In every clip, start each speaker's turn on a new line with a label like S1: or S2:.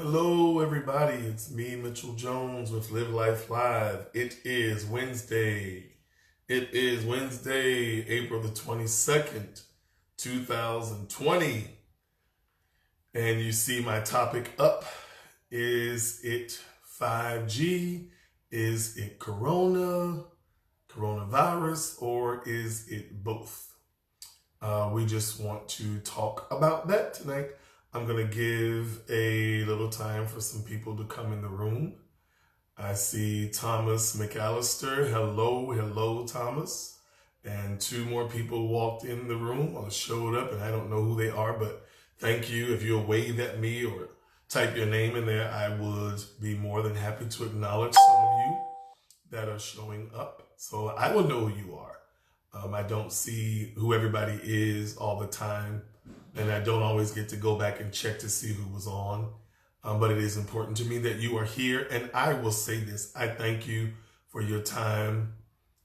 S1: Hello, everybody. It's me, Mitchell Jones, with Live Life Live. It is Wednesday. April the 22nd, 2020. And you see my topic up. Is it 5G? Is it coronavirus, or is it both? We just want to talk about that tonight. I'm going to give a little time for some people to come in the room. I see Thomas McAllister. Hello, Thomas. And two more people walked in the room or showed up, and I don't know who they are, but thank you. If you'll wave at me or type your name in there, I would be more than happy to acknowledge some of you that are showing up. So I will know who you are. I don't see who everybody is all the time, and I don't always get to go back and check to see who was on. But it is important to me that you are here, and I will say this. I thank you for your time.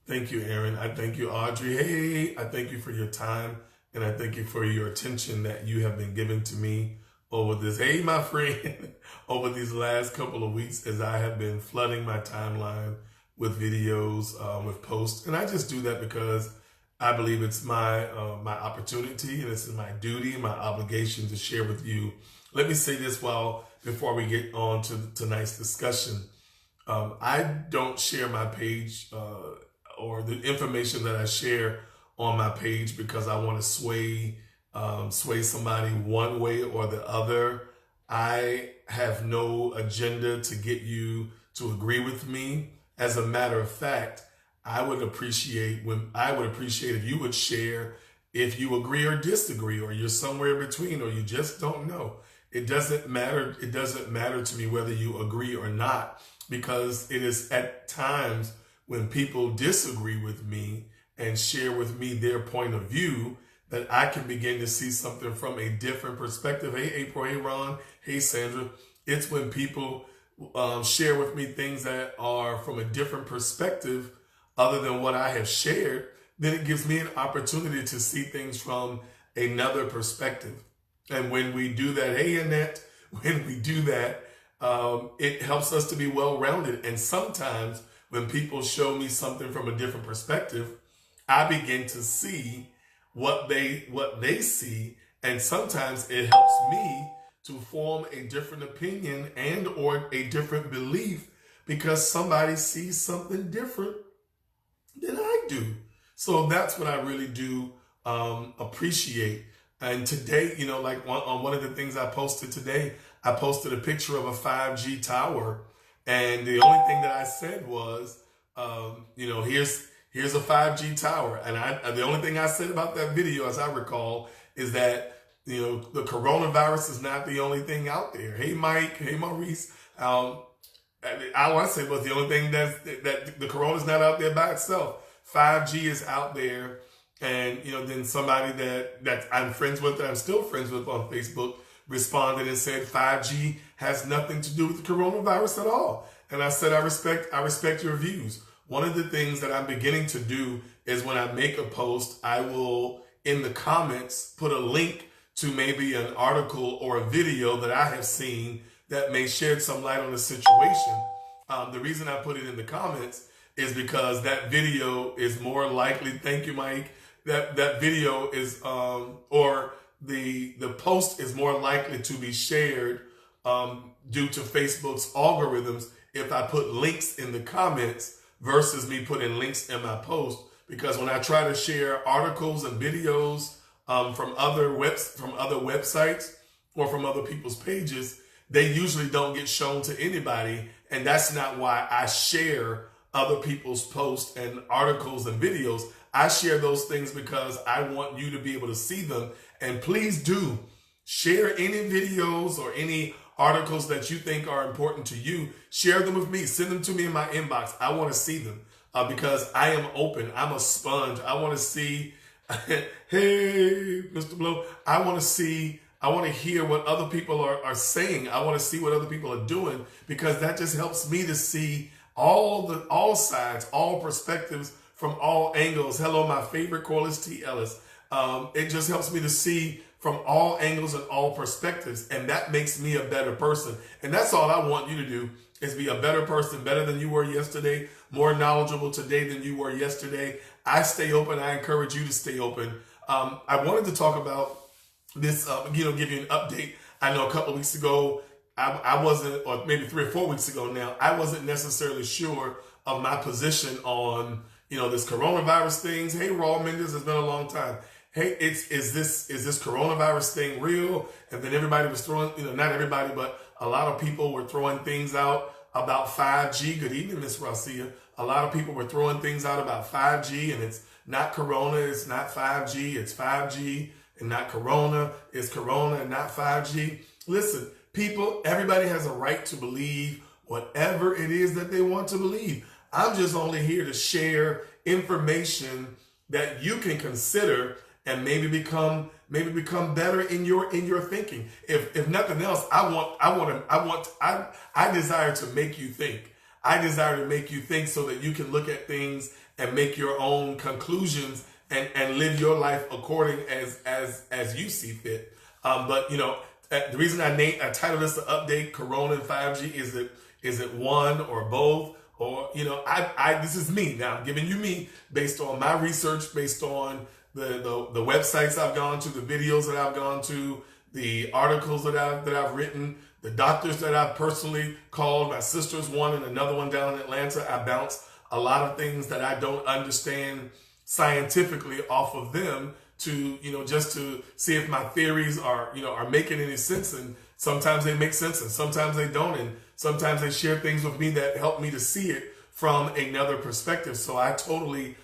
S1: Thank you, Aaron. I thank you, Audrey. Hey, I thank you for your time, and I thank you for your attention that you have been giving to me over this, hey, my friend, over these last couple of weeks as I have been flooding my timeline with videos, with posts. And I just do that because I believe it's my opportunity, and it's my duty, my obligation to share with you. Let me say this before we get on to tonight's discussion. I don't share my page or the information that I share on my page because I want to sway somebody one way or the other. I have no agenda to get you to agree with me. As a matter of fact, I would appreciate if you would share if you agree or disagree, or you're somewhere in between, or you just don't know. It doesn't matter. It doesn't matter to me whether you agree or not, because it is at times when people disagree with me and share with me their point of view that I can begin to see something from a different perspective. Hey, April. Hey, Ron. Hey, Sandra. It's when people share with me things that are from a different perspective other than what I have shared, then it gives me an opportunity to see things from another perspective. And when we do that, hey, Annette, when we do that, it helps us to be well-rounded. And sometimes when people show me something from a different perspective, I begin to see what they see. And sometimes it helps me to form a different opinion and or a different belief because somebody sees something different than I do. So that's what I really do appreciate. And today, like on one of the things I posted today, I posted a picture of a 5G tower. And the only thing that I said was, here's a 5G tower. And the only thing I said about that video, as I recall, is that, the coronavirus is not the only thing out there. Hey, Mike. Hey, Maurice. I want to say, but the only thing that the corona is not out there by itself. 5G is out there. And, then somebody that I'm friends with, that I'm still friends with on Facebook, responded and said 5G has nothing to do with the coronavirus at all. And I said, I respect your views. One of the things that I'm beginning to do is when I make a post, I will, in the comments, put a link to maybe an article or a video that I have seen that may shed some light on the situation. The reason I put it in the comments is because that video is more likely, thank you, Mike, that video is, or the post is more likely to be shared due to Facebook's algorithms if I put links in the comments versus me putting links in my post. Because when I try to share articles and videos from other websites or from other people's pages, they usually don't get shown to anybody. And that's not why I share other people's posts and articles and videos. I share those things because I want you to be able to see them. And please do share any videos or any articles that you think are important to you. Share them with me. Send them to me in my inbox. I want to see them because I am open. I'm a sponge. I want to see, hey, Mr. Blow, I want to hear what other people are saying. I want to see what other people are doing, because that just helps me to see all sides, all perspectives from all angles. Hello, my favorite Corliss T. Ellis. It just helps me to see from all angles and all perspectives. And that makes me a better person. And that's all I want you to do, is be a better person, better than you were yesterday, more knowledgeable today than you were yesterday. I stay open. I encourage you to stay open. I wanted to talk about this, give you an update. I know a couple of weeks ago, I wasn't, or maybe 3 or 4 weeks ago now, I wasn't necessarily sure of my position on, this coronavirus things. Hey, Raw Mendes, it's been a long time. Hey, is this coronavirus thing real? And then everybody was throwing, not everybody, but a lot of people were throwing things out about 5G. Good evening, Miss Rosia. A lot of people were throwing things out about 5G, and it's not Corona, it's not 5G, it's 5G and not Corona, it's Corona and not 5G. Listen, people, everybody has a right to believe whatever it is that they want to believe. I'm just only here to share information that you can consider and maybe become better in your thinking. If nothing else, I desire to make you think. I desire to make you think so that you can look at things and make your own conclusions and live your life according as you see fit. But the reason I titled this the update Corona and 5G is it one or both? Or, this is me. Now I'm giving you me based on my research, based on the websites I've gone to, the videos that I've gone to, the articles that I've written, the doctors that I've personally called. My sister's one and another one down in Atlanta. I bounce a lot of things that I don't understand scientifically off of them to, just to see if my theories are making any sense. And sometimes they make sense and sometimes they don't. And sometimes they share things with me that help me to see it from another perspective. So I totally,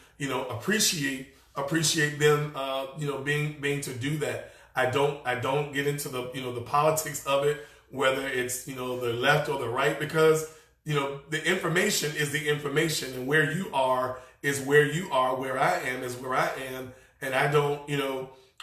S1: appreciate them, being to do that. I don't get into the politics of it, whether it's, the left or the right, because, the information is the information, and where you are is where you are, where I am is where I am. And I don't,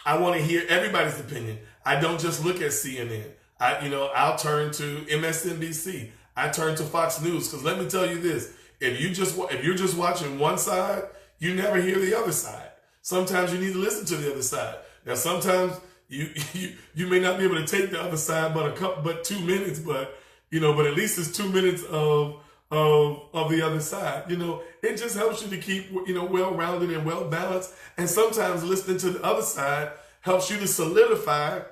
S1: I want to hear everybody's opinion. I don't just look at CNN. I'll turn to MSNBC. I turn to Fox News, because let me tell you this: if you're just watching one side, you never hear the other side. Sometimes you need to listen to the other side. Now, sometimes you may not be able to take the other side, but 2 minutes, but at least it's 2 minutes of the other side. It just helps you to keep well-rounded and well-balanced. And sometimes listening to the other side helps you to solidify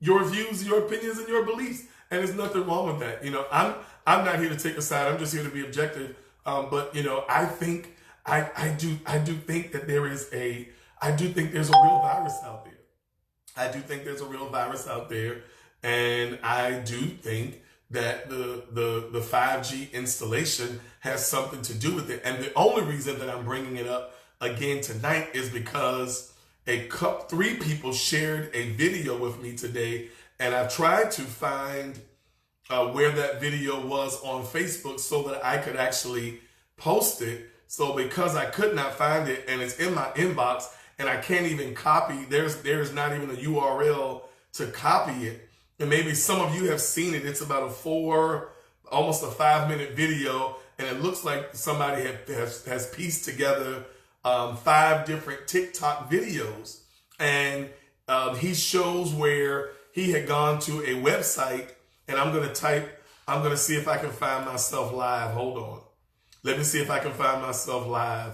S1: your views, your opinions, and your beliefs. And there's nothing wrong with that. I'm not here to take a side. I'm just here to be objective. But I think I do think that there's a real virus out there. I do think there's a real virus out there, and I do think that the 5G installation has something to do with it. And the only reason that I'm bringing it up again tonight is because 3 people shared a video with me today, and I've tried to find where that video was on Facebook so that I could actually post it. So because I could not find it, and it's in my inbox, and I can't even copy, there's not even a URL to copy it. And maybe some of you have seen it. It's about almost a 5-minute video, and it looks like somebody has pieced together 5 different TikTok videos. And he shows where he had gone to a website, and I'm going to see if I can find myself live. Hold on. Let me see if I can find myself live.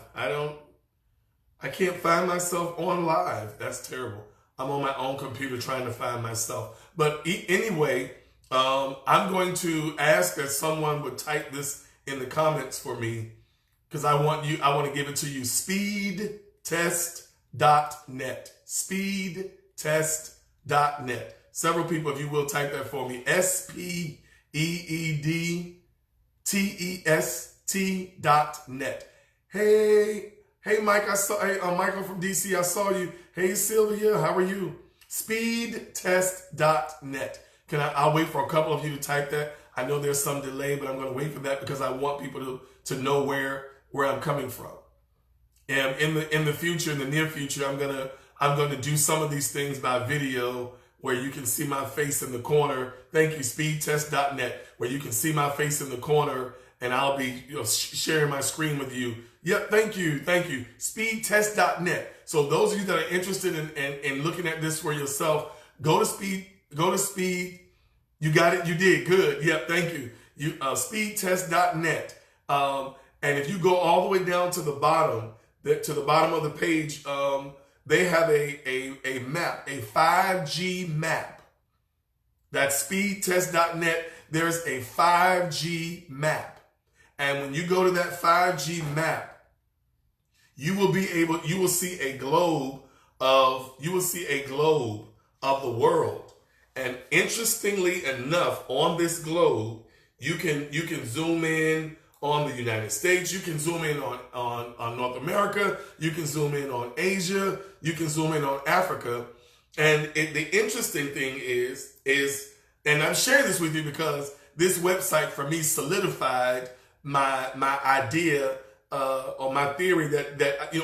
S1: I can't find myself on live. That's terrible. I'm on my own computer trying to find myself. But anyway, I'm going to ask that someone would type this in the comments for me, because I want to give it to you. Speedtest.net. Speedtest.net. Several people, if you will, type that for me. SPEEDTEST.net. Hey, Mike, Michael from DC, I saw you. Hey, Sylvia, how are you? Speedtest.net. I'll wait for a couple of you to type that. I know there's some delay, but I'm going to wait for that because I want people to know where I'm coming from. And in the future, in the near future, I'm going to do some of these things by video, where you can see my face in the corner. Thank you, speedtest.net, where you can see my face in the corner, and I'll be sharing my screen with you. Yep, thank you. Speedtest.net. So those of you that are interested in looking at this for yourself, Go to speed. You got it. You did good. Yep. Thank you. Speedtest.net. And if you go all the way down to the bottom, of the page, they have a map, a 5G map. That's speedtest.net. There's a 5G map. And when you go to that 5G map, you will see a globe of the world. And interestingly enough, on this globe, you can zoom in on the United States, you can zoom in on North America, you can zoom in on Asia, you can zoom in on Africa. And the interesting thing is, and I'm sharing this with you because this website for me solidified my idea or my theory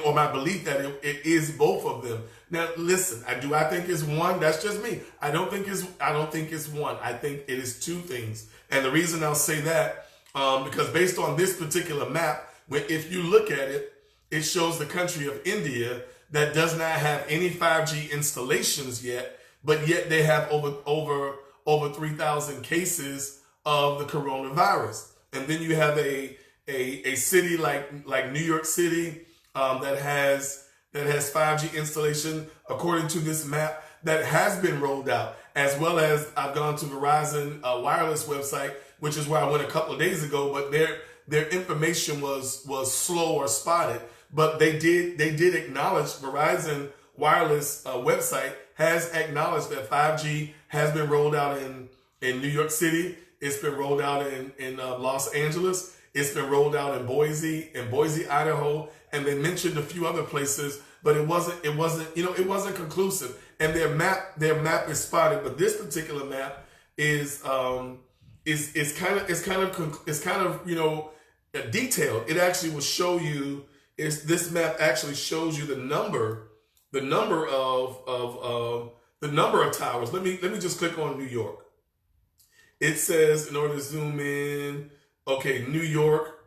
S1: or my belief that it is both of them. Now, listen, do I think it's one? That's just me. I don't think it's one. I think it is two things. And the reason I'll say that, because based on this particular map, if you look at it, it shows the country of India that does not have any 5G installations yet, but yet they have over 3,000 cases of the coronavirus. And then you have a city like New York City that has 5G installation according to this map that has been rolled out, as well as I've gone to Verizon wireless website, which is where I went a couple of days ago, but their information was slow or spotted, but they did acknowledge Verizon wireless website has acknowledged that 5G has been rolled out in New York City. It's been rolled out in Los Angeles. It's been rolled out in Boise, Idaho, and they mentioned a few other places, but it wasn't conclusive. And their map is spotted, but this particular map is kind of detailed. It actually will show you. This map actually shows you the number of towers. Let me just click on New York. It says, in order to zoom in, okay, New York.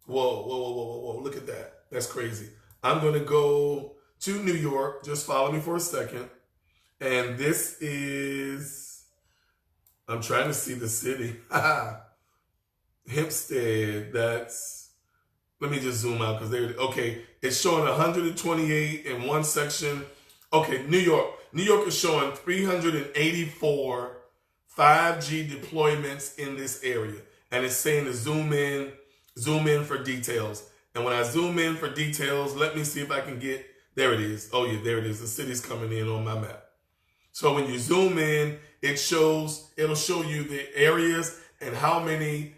S1: Whoa. Look at that. That's crazy. I'm going to go to New York. Just follow me for a second. And this is, I'm trying to see the city. Hempstead. Let me just zoom out because okay, it's showing 128 in one section. Okay, New York. New York is showing 384 5G deployments in this area. And it's saying to zoom in for details. And when I zoom in for details, let me see if I can get, there it is. Oh yeah, there it is. The city's coming in on my map. So when you zoom in, it'll show you the areas and how many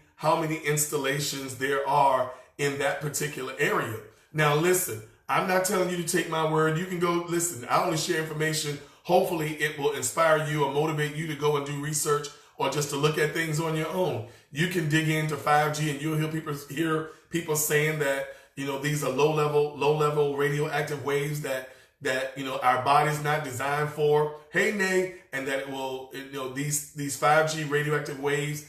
S1: installations there are in that particular area. Now listen, I'm not telling you to take my word. You can go listen. I only share information. Hopefully it will inspire you or motivate you to go and do research or just to look at things on your own. You can dig into 5G and you'll hear people saying that, these are low level radioactive waves that our body's not designed for. Hey, nay, and that it will, these 5G radioactive waves,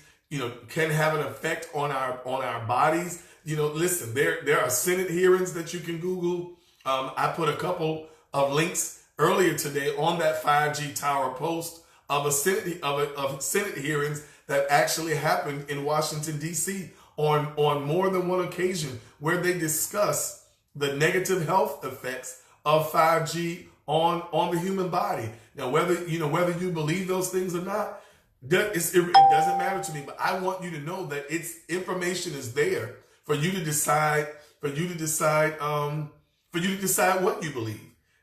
S1: can have an effect on our bodies. Listen, there are Senate hearings that you can Google. I put a couple of links earlier today on that 5G tower post of Senate hearings that actually happened in Washington, D.C. on more than one occasion where they discuss the negative health effects of 5G on the human body. Now, whether you believe those things or not, it doesn't matter to me. But I want you to know that information is there for you to decide. For you to decide what you believe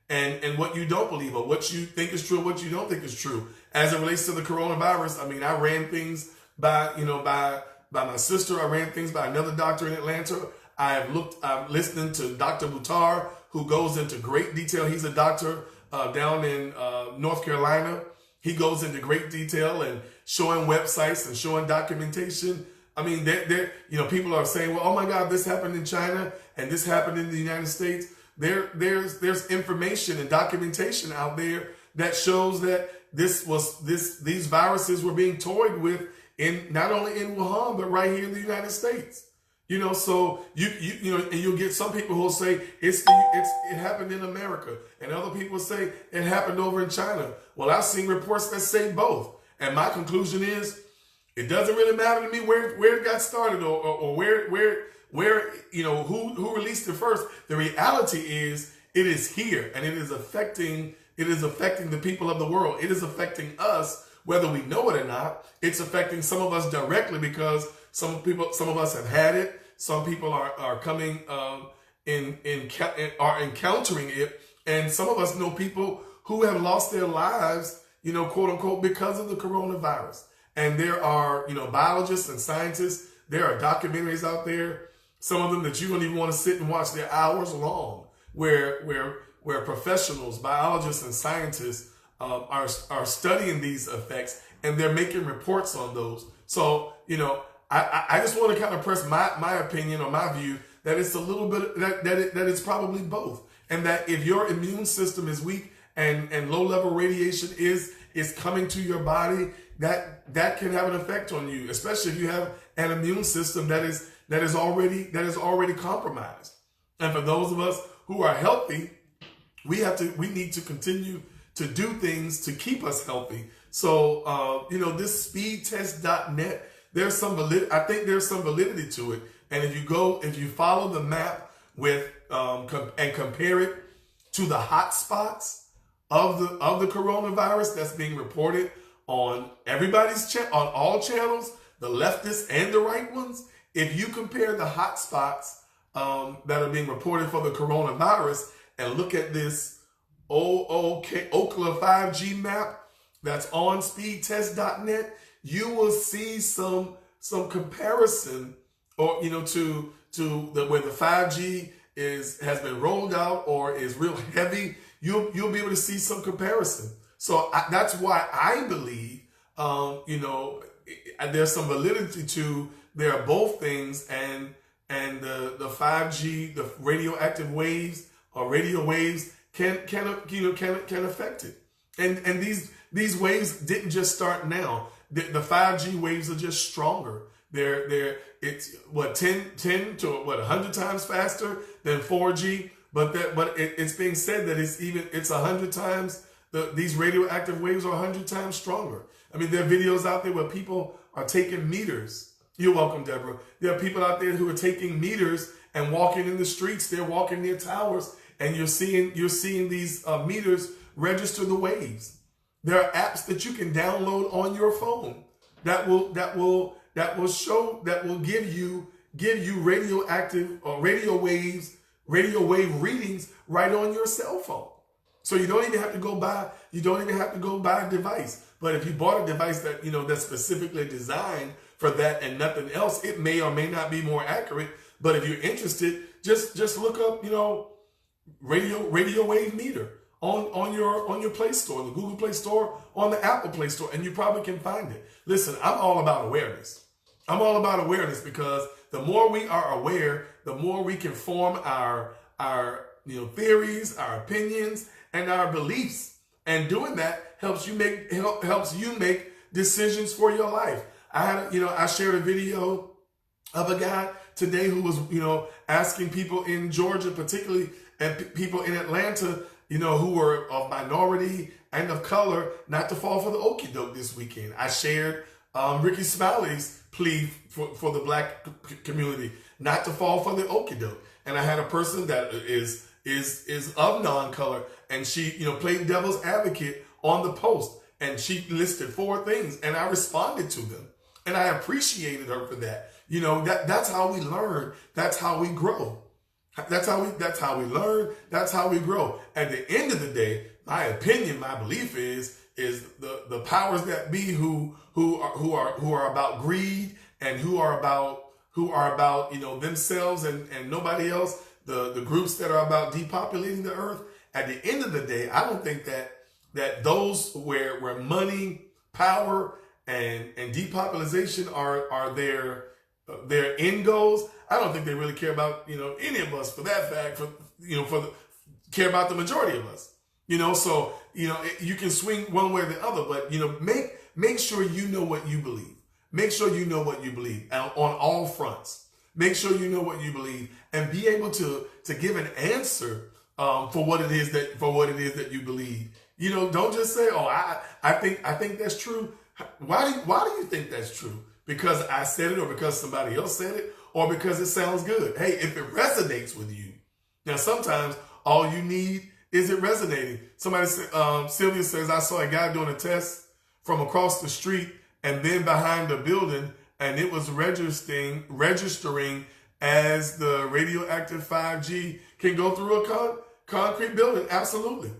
S1: and what you don't believe, or what you think is true, what you don't think is true. As it relates to the coronavirus, I mean, I ran things by my sister. I ran things by another doctor in Atlanta. I'm listening to Dr. Buttar, who goes into great detail. He's a doctor down in North Carolina. He goes into great detail and showing websites and showing documentation. I mean, people are saying, well, oh my God, this happened in China and this happened in the United States. There's information and documentation out there that shows that these viruses were being toyed with in not only in Wuhan, but right here in the United States. So and you'll get some people who'll say it happened in America, and other people say it happened over in China. Well, I've seen reports that say both, and my conclusion is it doesn't really matter to me where it got started or where who released it first. The reality is it is here, and it is affecting the people of the world. It is affecting us, whether we know it or not. It's affecting some of us directly because some of us have had it. Some people are coming are encountering it, and some of us know people who have lost their lives, quote unquote, because of the coronavirus. And there are, biologists and scientists. There are documentaries out there, some of them that you don't even want to sit and watch. They're hours long, where professionals, biologists, and scientists are studying these effects, and they're making reports on those. So, I just want to kind of press my opinion or my view that it's a little bit that it's probably both, and that if your immune system is weak and low level radiation is coming to your body, that can have an effect on you, especially if you have an immune system that is already compromised. And for those of us who are healthy, we need to continue to do things to keep us healthy. So this speedtest.net, I think there's some validity to it. And if you follow the map with and compare it to the hot spots of the coronavirus that's being reported on everybody's on all channels, the leftist and the right ones, if you compare the hot spots that are being reported for the coronavirus and look at this Ookla 5G map that's on speedtest.net, you will see some comparison, or to where the 5G has been rolled out or is real heavy. You'll be able to see some comparison. So that's why I believe there's some validity to there are both things, and the 5G, the radioactive waves or radio waves can affect it. And these waves didn't just start now. The 5G waves are just stronger. It's 10 to 100 times faster than 4G, but it's being said that it's 100 times. These radioactive waves are 100 times stronger. I mean, there are videos out there where people are taking meters. You're welcome, Deborah. There are people out there who are taking meters and walking in the streets. They're walking near towers, and you're seeing these meters register the waves. There are apps that you can download on your phone that will give you radioactive or radio wave readings right on your cell phone. So you don't even have to go buy a device. But if you bought a device that that's specifically designed for that and nothing else, it may or may not be more accurate. But if you're interested, just look up radio wave meter on your Play Store, the Google Play Store, on the Apple Play Store, and you probably can find it. Listen, I'm all about awareness. I'm all about awareness because the more we are aware, the more we can form our theories, our opinions, and our beliefs. And doing that helps you make decisions for your life. I shared a video of a guy today who was asking people in Georgia, particularly, and people in Atlanta, who were of minority and of color, not to fall for the okie doke this weekend. I shared Ricky Smiley's plea for the black community not to fall for the okie doke. And I had a person that is of non-color, and she played devil's advocate on the post, and she listed 4 things, and I responded to them, and I appreciated her for that. That's how we learn. That's how we grow. That's how we learn. That's how we grow. At the end of the day, my opinion, my belief is the powers that be who are about greed and who are about themselves and nobody else. The groups that are about depopulating the earth. At the end of the day, I don't think that those where money, power, and depopulation are their end goals. I don't think they really care about any of us for that fact. Care about the majority of us. So you can swing one way or the other, but make sure you know what you believe. Make sure you know what you believe on all fronts. Make sure you know what you believe and be able to give an answer for what it is that you believe. You know, don't just say, "Oh, I think that's true." Why do you think that's true? Because I said it, or because somebody else said it, or because it sounds good? Hey, if it resonates with you. Now, sometimes all you need is it resonating. Somebody said, Sylvia says, I saw a guy doing a test from across the street and then behind the building, and it was registering as the radioactive 5G can go through a concrete building. Absolutely.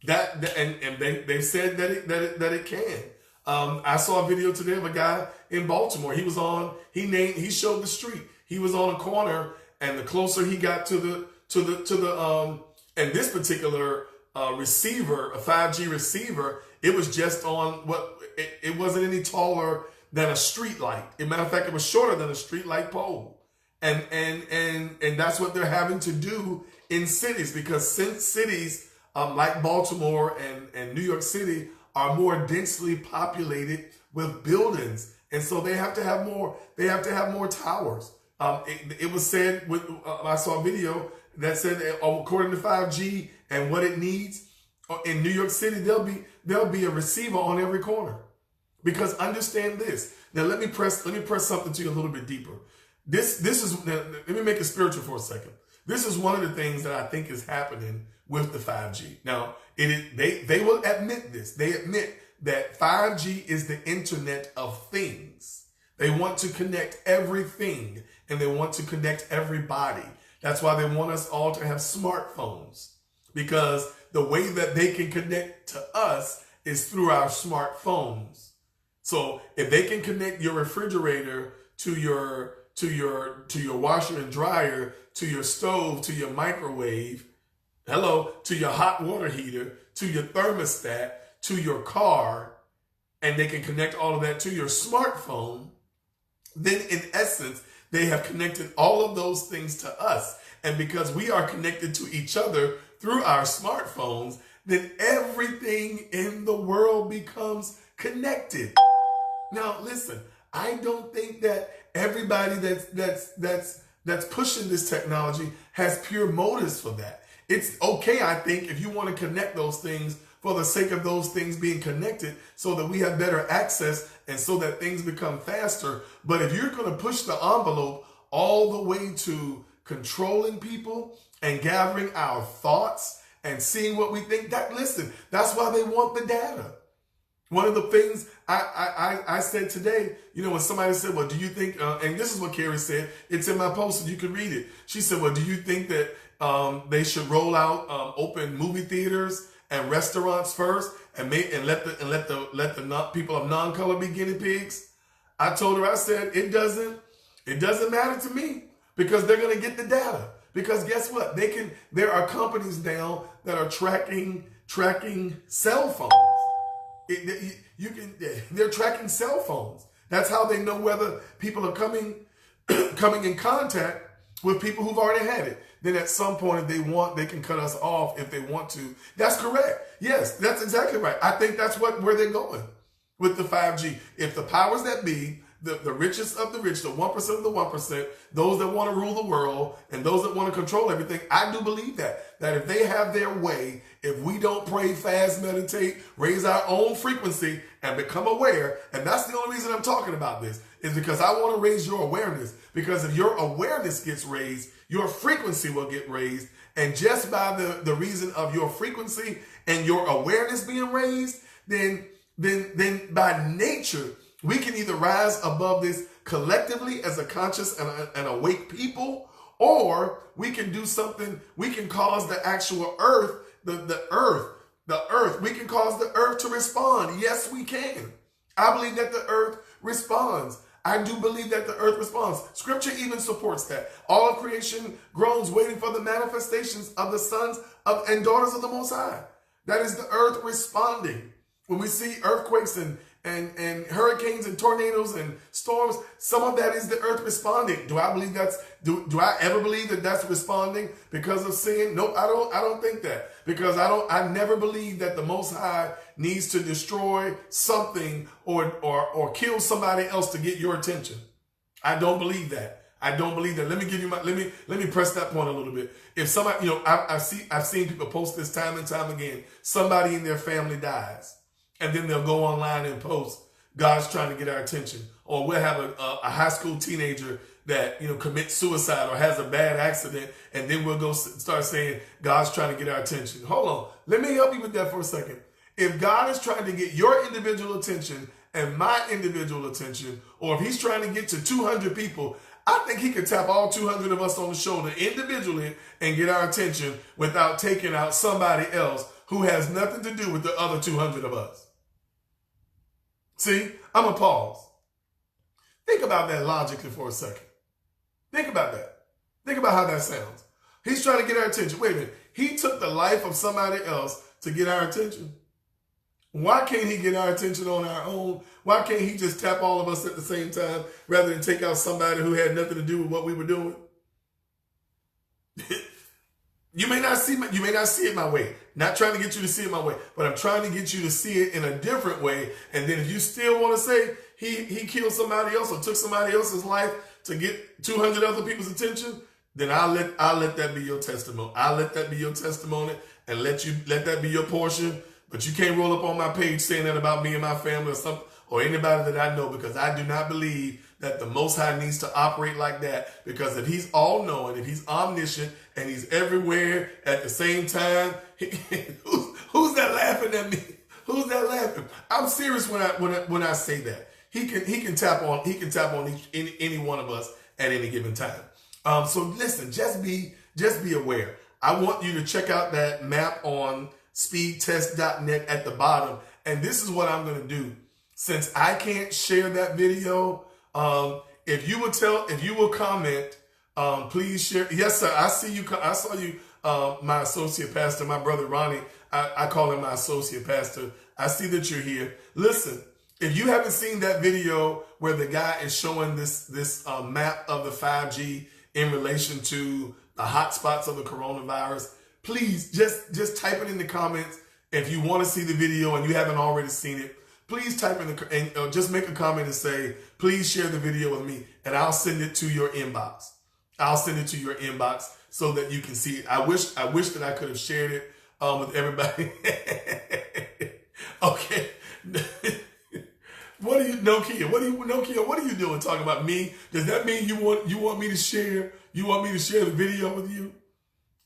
S1: And they said that it can. I saw a video today of a guy in Baltimore. He showed the street. He was on a corner, and the closer he got to the and this particular receiver, a 5G receiver, it was just on it wasn't any taller than a street light. As a matter of fact, it was shorter than a street light pole. And that's what they're having to do in cities, because since cities like Baltimore and New York City are more densely populated with buildings, and so they have to have more towers. It was said I saw a video that said that according to 5G and what it needs in New York City, there'll be a receiver on every corner. Because understand this. Now let me press something to you a little bit deeper. This is let me make it spiritual for a second. This is one of the things that I think is happening with the 5G. Now, they will admit this. They admit that 5G is the Internet of Things. They want to connect everything, and they want to connect everybody. That's why they want us all to have smartphones, because the way that they can connect to us is through our smartphones. So if they can connect your refrigerator to your washer and dryer, to your stove, to your microwave, to your hot water heater, to your thermostat, to your car, and they can connect all of that to your smartphone, then in essence, they have connected all of those things to us. And because we are connected to each other through our smartphones, then everything in the world becomes connected. Now, listen, I don't think that everybody that's pushing this technology has pure motives for that. It's okay, I think, if you want to connect those things for the sake of those things being connected so that we have better access and so that things become faster. But if you're going to push the envelope all the way to controlling people and gathering our thoughts and seeing what we think, that's why they want the data. One of the things I said today, when somebody said, well, do you think, and this is what Carrie said, it's in my post and you can read it. She said, well, do you think that they should roll out open movie theaters and restaurants first and let the people of non-color be guinea pigs? I told her, I said, it doesn't matter to me, because they're going to get the data. Because guess what? There are companies now that are tracking cell phones. They're tracking cell phones. That's how they know whether people are coming in contact with people who've already had it. Then at some point, if they can cut us off if they want to. That's correct. Yes, that's exactly right. I think that's where they're going with the 5G. If the powers that be, the richest of the rich, the 1% of the 1%, those that want to rule the world and those that want to control everything, I do believe that if they have their way, if we don't pray, fast, meditate, raise our own frequency and become aware, and that's the only reason I'm talking about this, is because I want to raise your awareness. Because if your awareness gets raised, your frequency will get raised. And just by the reason of your frequency and your awareness being raised, then by nature, we can either rise above this collectively as a conscious and awake people, or we can do something. We can cause the actual earth, the earth, we can cause the earth to respond. Yes, we can. I believe that the earth responds. I do believe that the earth responds. Scripture even supports that. All of creation groans, waiting for the manifestations of the sons and daughters of the Most High. That is the earth responding. When we see earthquakes and hurricanes and tornadoes and storms, some of that is the earth responding. Do I believe do I ever believe that that's responding because of sin? Nope, I don't think that, because I never believe that the Most High needs to destroy something or kill somebody else to get your attention. I don't believe that. I don't believe that. Let me press that point a little bit. If somebody, I've seen people post this time and time again. Somebody in their family dies, and then they'll go online and post, God's trying to get our attention. Or we'll have a high school teenager that, commits suicide or has a bad accident, and then we'll go start saying, God's trying to get our attention. Hold on. Let me help you with that for a second. If God is trying to get your individual attention and my individual attention, or if he's trying to get to 200 people, I think he could tap all 200 of us on the shoulder individually and get our attention without taking out somebody else who has nothing to do with the other 200 of us. See, I'm going to pause. Think about that logically for a second. Think about that. Think about how that sounds. He's trying to get our attention. Wait a minute. He took the life of somebody else to get our attention. Why can't he get our attention on our own? Why can't he just tap all of us at the same time rather than take out somebody who had nothing to do with what we were doing? You may not see it my way. Not trying to get you to see it my way, but I'm trying to get you to see it in a different way. And then if you still want to say he killed somebody else or took somebody else's life to get 200 other people's attention, then I'll let that be your testimony. I'll let that be your testimony and let that be your portion. But you can't roll up on my page saying that about me and my family or something, or anybody that I know, because I do not believe that the Most High needs to operate like that. Because if he's all-knowing, if he's omniscient, and he's everywhere at the same time, who's that laughing at me? Who's that laughing? I'm serious when I say that. He can tap on any one of us at any given time. So listen, just be aware. I want you to check out that map on speedtest.net at the bottom. And this is what I'm going to do. Since I can't share that video, if you will comment, please share. Yes, sir. I see you. I saw you, my associate pastor, my brother Ronnie. I call him my associate pastor. I see that you're here. Listen, if you haven't seen that video where the guy is showing this map of the 5G in relation to the hotspots of the coronavirus, please just type it in the comments. If you want to see the video and you haven't already seen it, please type in and just make a comment and say, please share the video with me, and I'll send it to your inbox. I'll send it to your inbox so that you can see it. I wish that I could have shared it with everybody. Okay. What are you, Nokia? What are you doing talking about me? Does that mean you want me to share? You want me to share the video with you?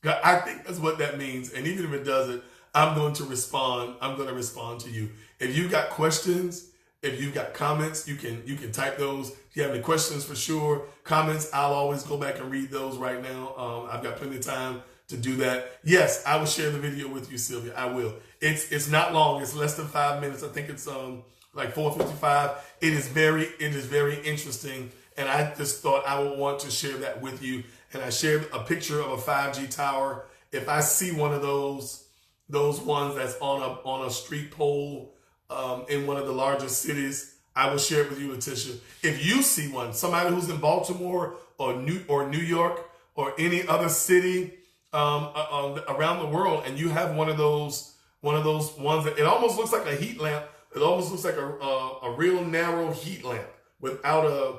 S1: I think that's what that means. And even if it doesn't, I'm going to respond. I'm going to respond to you. If you got questions, if you've got comments, you can type those. If you have any questions, for sure, comments, I'll always go back and read those right now. I've got plenty of time to do that. Yes, I will share the video with you, Sylvia. I will. It's not long. It's less than 5 minutes. I think it's like 4:55. It is very interesting. And I just thought I would want to share that with you. And I shared a picture of a 5G tower. If I see one of those ones that's on a street pole in one of the largest cities, I will share it with you, Letitia. If you see one, somebody who's in Baltimore or New York or any other city around the world, and you have one of those ones that it almost looks like a heat lamp. It almost looks like a real narrow heat lamp without a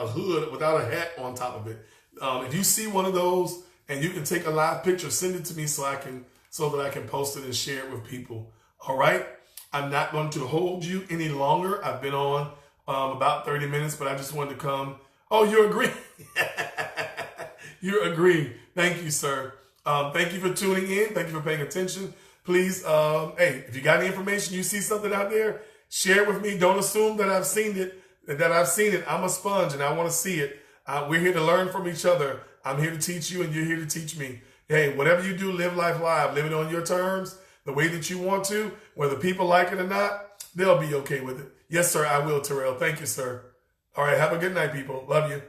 S1: hood, without a hat on top of it. If you see one of those and you can take a live picture, send it to me so that I can post it and share it with people. All right. I'm not going to hold you any longer. I've been on about 30 minutes, but I just wanted to come. Oh, you're agreeing. You're agreeing. Thank you, sir. Thank you for tuning in. Thank you for paying attention. Please, hey, if you got any information, you see something out there, share it with me. Don't assume that I've seen it. I'm a sponge and I want to see it. We're here to learn from each other. I'm here to teach you and you're here to teach me. Hey, whatever you do, live life live. Live it on your terms, the way that you want to. Whether people like it or not, they'll be okay with it. Yes, sir, I will, Terrell. Thank you, sir. All right, have a good night, people. Love you.